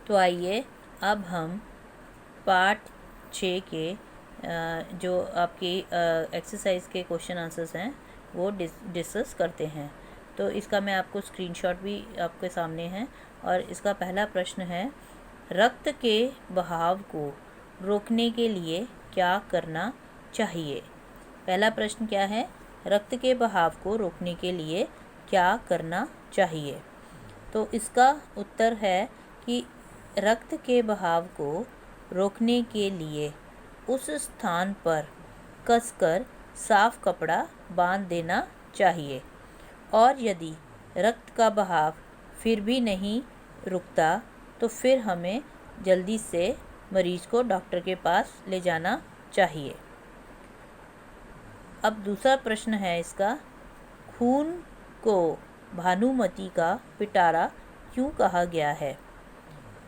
तो आइए अब हम पार्ट 6 के जो आपकी एक्सरसाइज के क्वेश्चन आंसर्स हैं वो डिस्कस करते हैं। तो इसका मैं आपको स्क्रीनशॉट भी आपके सामने है। और इसका पहला प्रश्न है, रक्त के बहाव को रोकने के लिए क्या करना चाहिए। पहला प्रश्न क्या है, रक्त के बहाव को रोकने के लिए क्या करना चाहिए। तो इसका उत्तर है कि रक्त के बहाव को रोकने के लिए उस स्थान पर कसकर साफ कपड़ा बांध देना चाहिए। और यदि रक्त का बहाव फिर भी नहीं रुकता तो फिर हमें जल्दी से मरीज को डॉक्टर के पास ले जाना चाहिए। अब दूसरा प्रश्न है इसका, खून को भानुमति का पिटारा क्यों कहा गया है।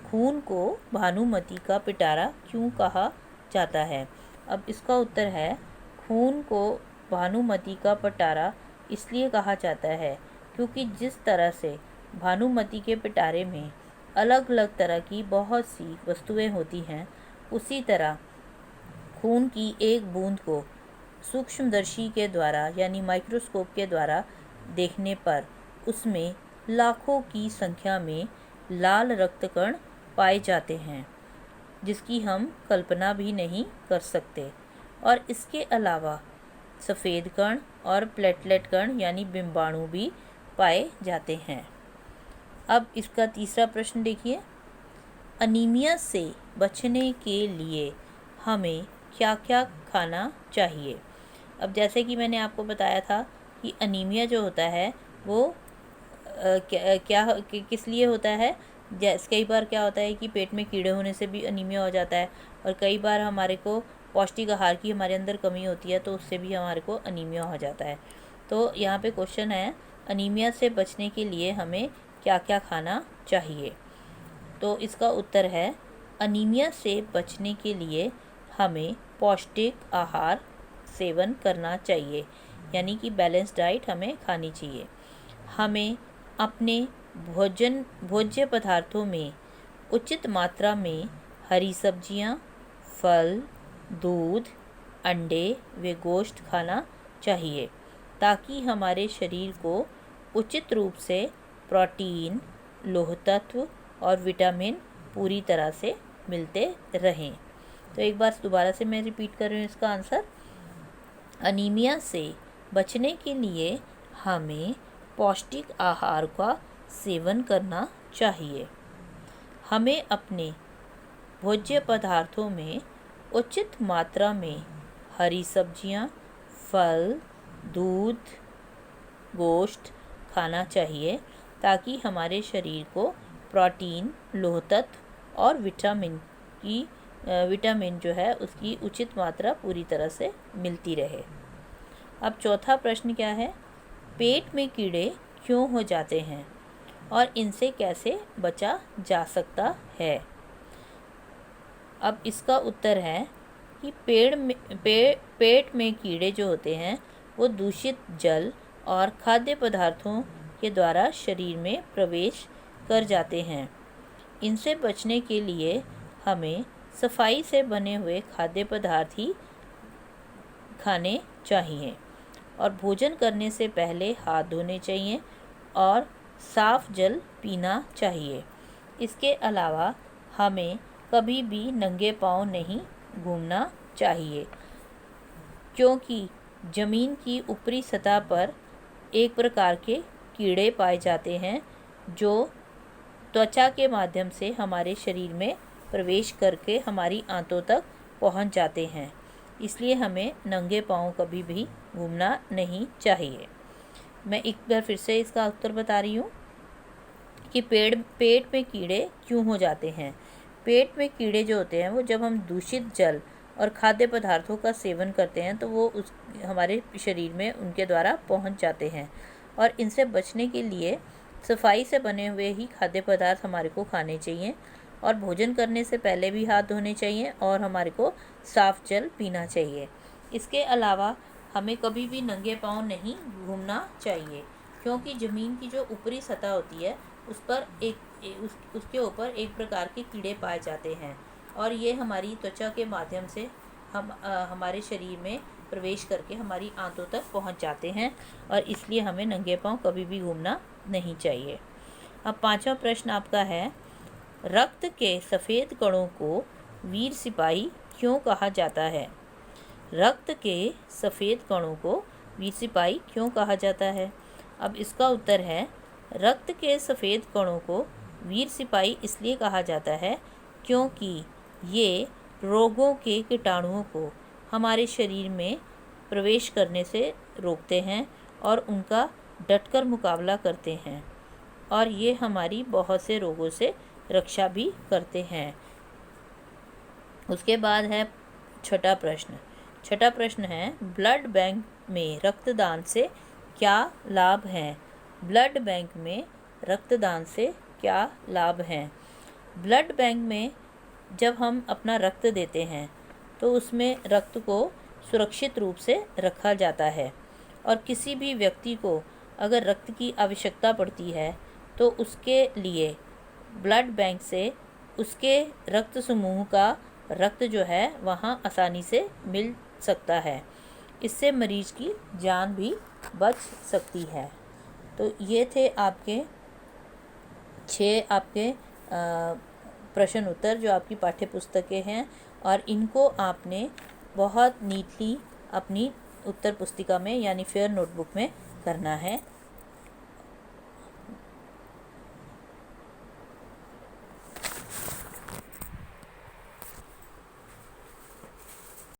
खून को भानुमति का पिटारा क्यों कहा जाता है। अब इसका उत्तर है, खून को भानुमति का पिटारा इसलिए कहा जाता है क्योंकि जिस तरह से भानुमति के पिटारे में अलग अलग तरह की बहुत सी वस्तुएं होती हैं, उसी तरह खून की एक बूंद को सूक्ष्मदर्शी के द्वारा यानी माइक्रोस्कोप के द्वारा देखने पर उसमें लाखों की संख्या में लाल रक्तकण पाए जाते हैं, जिसकी हम कल्पना भी नहीं कर सकते। और इसके अलावा सफ़ेद कण और प्लेटलेट कण यानी बिंबाणु भी पाए जाते हैं। अब इसका तीसरा प्रश्न देखिए, अनीमिया से बचने के लिए हमें क्या क्या खाना चाहिए। अब जैसे कि मैंने आपको बताया था कि अनीमिया जो होता है वो किस लिए होता है। कई बार क्या होता है कि पेट में कीड़े होने से भी अनीमिया हो जाता है, और कई बार हमारे को पौष्टिक आहार की हमारे अंदर कमी होती है तो उससे भी हमारे को अनीमिया हो जाता है। तो यहाँ पे क्वेश्चन है, अनीमिया से बचने के लिए हमें क्या क्या खाना चाहिए। तो इसका उत्तर है, अनीमिया से बचने के लिए हमें पौष्टिक आहार सेवन करना चाहिए, यानी कि बैलेंस डाइट हमें खानी चाहिए। हमें अपने भोज्य पदार्थों में उचित मात्रा में हरी सब्जियां, फल, दूध, अंडे व गोश्त खाना चाहिए ताकि हमारे शरीर को उचित रूप से प्रोटीन, लौह तत्व और विटामिन पूरी तरह से मिलते रहें। तो एक बार दोबारा से मैं रिपीट कर रही हूँ इसका आंसर, अनीमिया से बचने के लिए हमें पौष्टिक आहार का सेवन करना चाहिए। हमें अपने भोज्य पदार्थों में उचित मात्रा में हरी सब्जियां, फल, दूध, गोश्त खाना चाहिए ताकि हमारे शरीर को प्रोटीन, लौह तत्व और विटामिन जो है उसकी उचित मात्रा पूरी तरह से मिलती रहे। अब चौथा प्रश्न क्या है, पेट में कीड़े क्यों हो जाते हैं और इनसे कैसे बचा जा सकता है। अब इसका उत्तर है कि पेट में कीड़े जो होते हैं वो दूषित जल और खाद्य पदार्थों के द्वारा शरीर में प्रवेश कर जाते हैं। इनसे बचने के लिए हमें सफाई से बने हुए खाद्य पदार्थ ही खाने चाहिए और भोजन करने से पहले हाथ धोने चाहिए और साफ जल पीना चाहिए। इसके अलावा हमें कभी भी नंगे पांव नहीं घूमना चाहिए क्योंकि ज़मीन की ऊपरी सतह पर एक प्रकार के कीड़े पाए जाते हैं जो त्वचा के माध्यम से हमारे शरीर में प्रवेश करके हमारी आंतों तक पहुंच जाते हैं। इसलिए हमें नंगे पांव कभी भी घूमना नहीं चाहिए। मैं एक बार फिर से इसका उत्तर बता रही हूँ कि पेट में कीड़े क्यों हो जाते हैं। पेट में कीड़े जो होते हैं वो जब हम दूषित जल और खाद्य पदार्थों का सेवन करते हैं तो वो हमारे शरीर में उनके द्वारा पहुंच जाते हैं। और इनसे बचने के लिए सफाई से बने हुए ही खाद्य पदार्थ हमारे को खाने चाहिए और भोजन करने से पहले भी हाथ धोने चाहिए और हमारे को साफ जल पीना चाहिए। इसके अलावा हमें कभी भी नंगे पांव नहीं घूमना चाहिए क्योंकि ज़मीन की जो ऊपरी सतह होती है उसके ऊपर एक प्रकार के कीड़े पाए जाते हैं और ये हमारी त्वचा के माध्यम से हमारे शरीर में प्रवेश करके हमारी आंतों तक पहुंच जाते हैं और इसलिए हमें नंगे पांव कभी भी घूमना नहीं चाहिए। अब 5वां प्रश्न आपका है, रक्त के सफ़ेद कणों को वीर सिपाही क्यों कहा जाता है? रक्त के सफ़ेद कणों को वीर सिपाही क्यों कहा जाता है? अब इसका उत्तर है, रक्त के सफ़ेद कणों को वीर सिपाही इसलिए कहा जाता है क्योंकि ये रोगों के कीटाणुओं को हमारे शरीर में प्रवेश करने से रोकते हैं और उनका डटकर मुकाबला करते हैं और ये हमारी बहुत से रोगों से रक्षा भी करते हैं। उसके बाद है छठा प्रश्न है, ब्लड बैंक में रक्तदान से क्या लाभ हैं? ब्लड बैंक में रक्तदान से क्या लाभ हैं? ब्लड बैंक में जब हम अपना रक्त देते हैं तो उसमें रक्त को सुरक्षित रूप से रखा जाता है और किसी भी व्यक्ति को अगर रक्त की आवश्यकता पड़ती है तो उसके लिए ब्लड बैंक से उसके रक्त समूह का रक्त जो है वहाँ आसानी से मिल सकता है। इससे मरीज की जान भी बच सकती है। तो ये थे आपके 6 आपके प्रश्न उत्तर जो आपकी पाठ्य पुस्तकें हैं और इनको आपने बहुत नीटली अपनी उत्तर पुस्तिका में यानी फेयर नोटबुक में करना है।